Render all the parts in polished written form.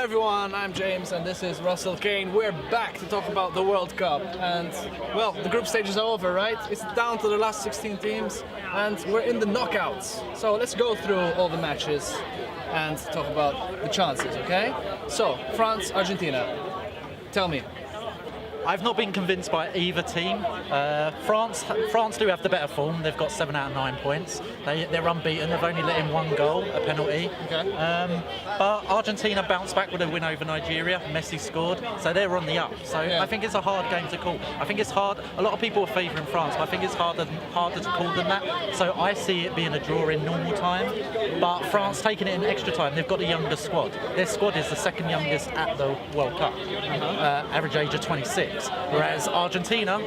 everyone, I'm James and this is Russell Kane. We're back to talk about the World Cup and, well, the group stages are over, right? It's down to the last 16 teams and we're in the knockouts. So let's go through all the matches and talk about the chances, okay? So, France, Argentina. Tell me. I've not been convinced by either team. France do have the better form. They've got 7 out of 9 points. They're unbeaten. They've only let in one goal, a penalty. Okay. But Argentina bounced back with a win over Nigeria. Messi scored, so they're on the up. So yeah. I think it's a hard game to call. I think it's hard. A lot of people are favouring France, but I think it's harder to call than that. So I see it being a draw in normal time. But France taking it in extra time. They've got the youngest squad. Their squad is the second youngest at the World Cup. Average age of 26. Whereas Argentina,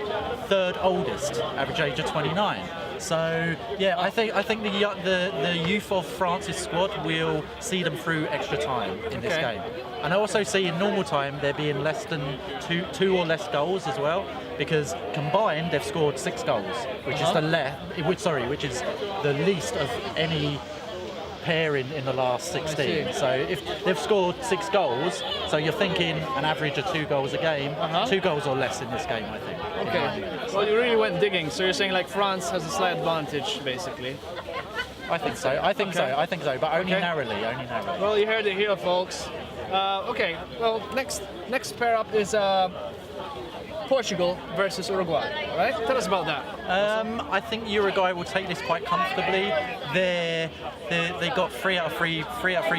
third oldest, average age of 29. So yeah, I think the youth of France's squad will see them through extra time in this game. And I also see in normal time there being less than two or less goals as well, because combined they've scored 6 goals, which is which is the least of any pair in the last 16. So if they've scored 6 goals, so you're thinking an average of 2 goals a game, 2 goals or less in this game, I think. Okay. Well, you really went digging. So you're saying like France has a slight advantage, basically. I think so. I think so. But only narrowly. Well, you heard it here, folks. Okay. Well, next pair up is Portugal versus Uruguay, right? Tell us about that. I think Uruguay will take this quite comfortably. They got 3 out of 3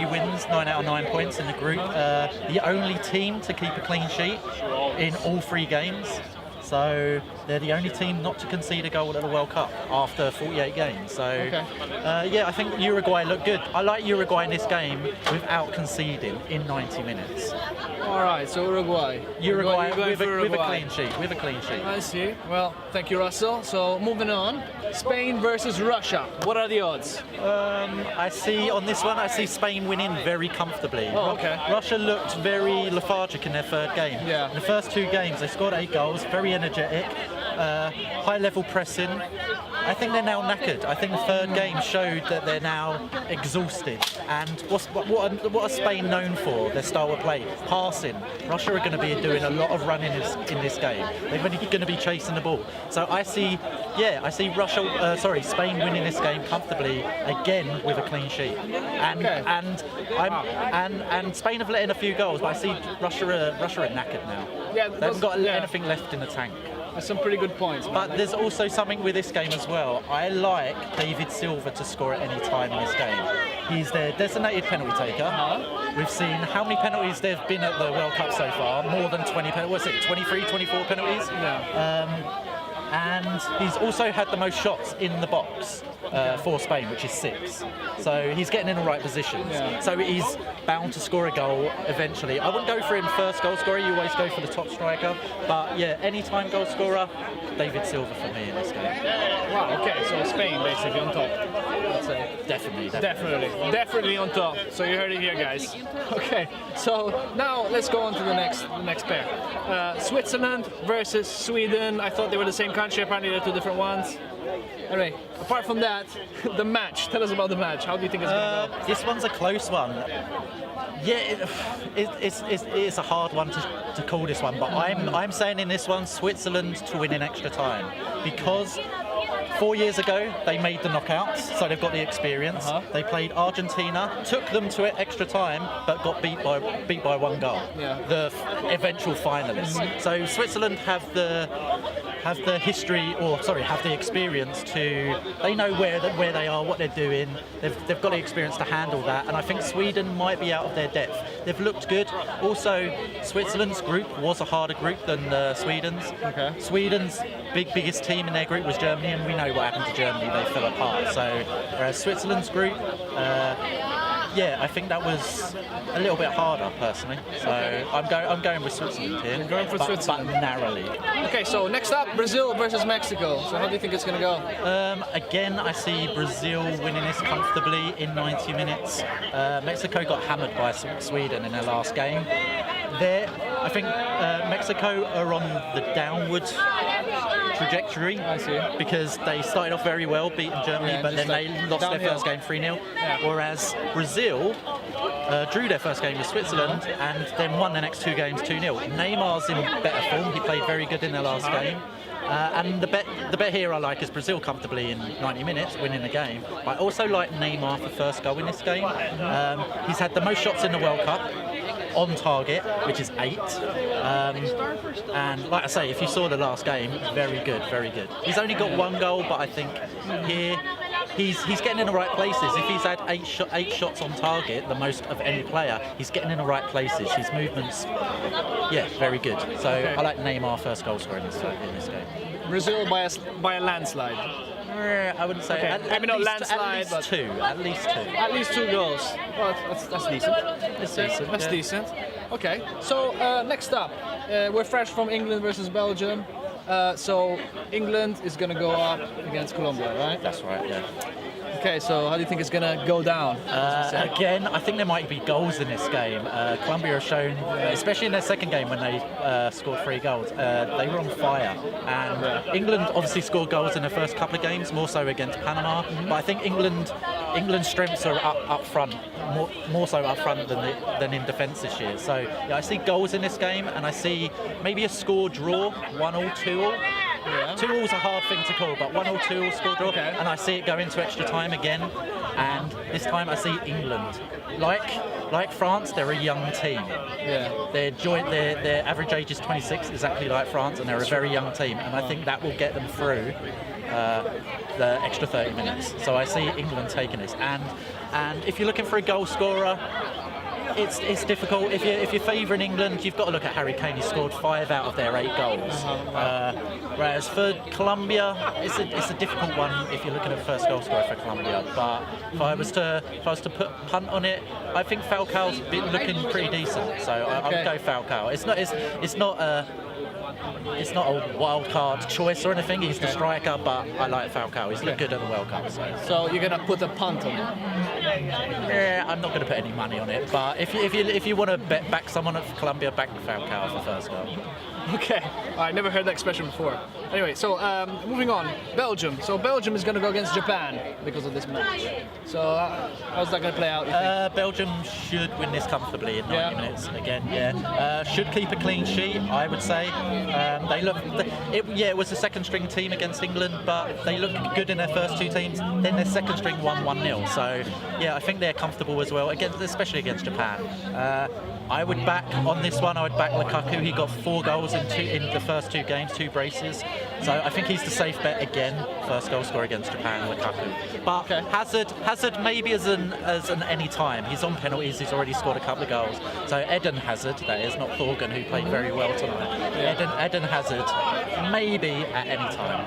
wins, 9 out of 9 points in the group. The only team to keep a clean sheet in all 3 games. So they're the only team not to concede a goal at the World Cup after 48 games. So yeah, I think Uruguay look good. I like Uruguay in this game without conceding in 90 minutes. All right, so Uruguay with a clean sheet. With a clean sheet. I see. Well, thank you, Russell. So moving on, Spain versus Russia. What are the odds? I see Spain winning very comfortably. Oh, okay. Russia looked very lethargic in their third game. Yeah. In the first 2 games, they scored 8 goals, very energetic, high-level pressing. I think they're now knackered. I think the third game showed that they're now exhausted. And what are Spain known for? Their style of play, passing. Russia are going to be doing a lot of running in this game. They're going to be chasing the ball. So I see Spain winning this game comfortably again with a clean sheet. And Spain have let in a few goals, but I see Russia are knackered now. Yeah, they haven't got anything left in the tank. There's some pretty good points. But there's also something with this game as well. I like David Silva to score at any time in this game. He's their designated penalty taker. We've seen how many penalties there have been at the World Cup so far. More than 20 penalties. What's it, 23, 24 penalties? Yeah. And he's also had the most shots in the box for Spain, which is 6. So he's getting in the right positions. Yeah. So he's bound to score a goal eventually. I wouldn't go for him first goal scorer, you always go for the top striker. But yeah, anytime goal scorer, David Silva for me in this game. Wow, okay, so Spain basically on top. Let's say. Definitely on top. So you heard it here, guys. Okay, so now let's go on to the next pair. Switzerland versus Sweden. I thought they were the same country, apparently they're 2 different ones. Anyway, apart from that, the match. Tell us about the match. How do you think it's going to go? This one's a close one. Yeah, it's a hard one to call this one, but I'm saying in this one, Switzerland to win in extra time, because 4 years ago they made the knockouts, so they've got the experience. They played Argentina, took them to extra time, but got beat by 1 goal. Yeah. The eventual finalists. So Switzerland have the history, have the experience they know where they are, what they're doing. They've got the experience to handle that, and I think Sweden might be out of their depth. They've looked good. Also, Switzerland's group was a harder group than Sweden's. Okay. Sweden's biggest team in their group was Germany, and we know what happened to Germany. They fell apart. So, whereas Switzerland's group, yeah, I think that was a little bit harder personally. So I'm going with Switzerland here. You're going for Switzerland, but narrowly. Okay, so next up, Brazil versus Mexico. So how do you think it's going to go? Again, I see Brazil winning this comfortably in 90 minutes. Mexico got hammered by Sweden in their last game. I think Mexico are on the downward trajectory. I see. Because they started off very well, beating Germany, Yeah, but then just they like lost downhill. their first game 3-0. Yeah. Whereas Brazil drew their first game with Switzerland and then won the next 2 games 2-0. Neymar's in better form. He played very good in their last game. And the bet here I like is Brazil comfortably in 90 minutes, winning the game. I also like Neymar for first goal in this game. He's had the most shots in the World Cup on target, which is 8. And like I say, if you saw the last game, very good, very good. He's only got 1 goal, but I think here he's getting in the right places. If he's had 8 shots on target, the most of any player, he's getting in the right places. His movements, yeah, very good. So I like Neymar first goal scorer in this game. Brazil by a landslide. I wouldn't say Maybe not landslide, at least but 2. At least 2. At least 2 goals. Well, that's decent. That's decent. Okay. So next up, we're fresh from England versus Belgium. So England is gonna go up against Colombia, right? That's right. Yeah. Okay. So how do you think it's gonna go down? Again, I think there might be goals in this game. Colombia have shown, especially in their second game when they scored 3 goals, they were on fire. And England obviously scored goals in their first couple of games, more so against Panama. But I think England's strengths are up front, more so up front than in defence this year. So yeah, I see goals in this game, and I see maybe a score draw, 1-1, 2-1. Yeah. 2-1's a hard thing to call, but 1-1, 2-1 score draw, Okay. and I see it go into extra time again. And this time I see England. Like France, they're a young team. Yeah. Their average age is 26, exactly like France, and they're a very young team. And I think that will get them through the extra 30 minutes. So I see England taking this. And if you're looking for a goal scorer, it's difficult. If you're favouring England, you've got to look at Harry Kane. He scored 5 out of their 8 goals. Whereas for Colombia, it's a difficult one if you're looking at first goal scorer for Colombia. But if I was to put punt on it, I think Falcao's been looking pretty decent. So I would go Falcao. It's not a wild card choice or anything. He's the striker, but I like Falcao. He's looked good at the World Cup. So you're gonna put a punt on it? Yeah, I'm not going to put any money on it. But if you want to back someone at Colombia, back Falcao for first goal. Okay. I never heard that expression before. Anyway, so moving on. Belgium. So Belgium is going to go against Japan because of this match. So how's that going to play out, you think? Belgium should win this comfortably in 90 minutes. Again, should keep a clean sheet, I would say. It was a second string team against England, but they looked good in their first 2 teams. Then their second string won 1-0. So yeah, I think they're comfortable as well, especially against Japan. I would back on this one. I would back Lukaku. He got 4 goals in the first 2 games, 2 braces. So I think he's the safe bet again. First goal scorer against Japan, Lukaku. But Hazard maybe as an any time. He's on penalties. He's already scored a couple of goals. So Eden Hazard, that is not Thorgan, who played very well tonight. Yeah. Eden Hazard, maybe at any time.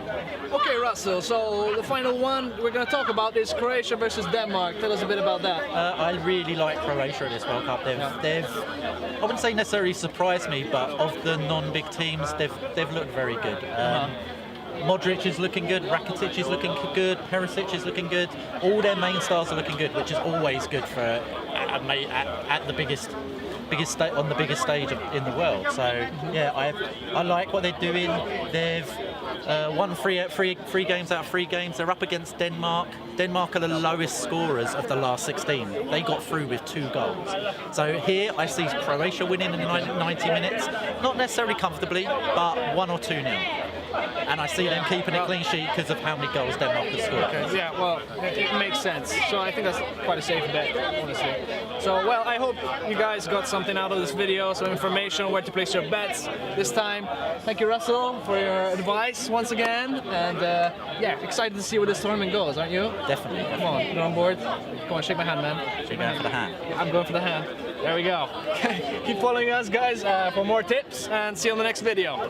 Okay, Russell. So the final one we're going to talk about is Croatia versus Denmark. Tell us a bit about that. I really like Croatia in this World Cup. They've I wouldn't say necessarily surprised me, but of the non-big teams, they've looked very good. Modric is looking good, Rakitic is looking good, Perisic is looking good. All their main stars are looking good, which is always good for at the biggest on the biggest stage in the world. So yeah, I like what they're doing. They've won 3 games out of 3 games. They're up against Denmark. Denmark are the lowest scorers of the last 16. They got through with 2 goals. So here I see Croatia winning in 90 minutes, not necessarily comfortably, but 1 or 2-0. And I see them keeping a clean sheet because of how many goals Denmark has scored. Okay. Yeah, well, it makes sense. So I think that's quite a safe bet, honestly. So, well, I hope you guys got something out of this video, some information on where to place your bets this time. Thank you, Russell, for your advice once again. And yeah, excited to see where this tournament goes, aren't you? Definitely. Come on, you're on board. Come on, shake my hand, man. You're going for the hand. Yeah, I'm going for the hand. There we go. Okay, keep following us, guys, for more tips, and see you on the next video.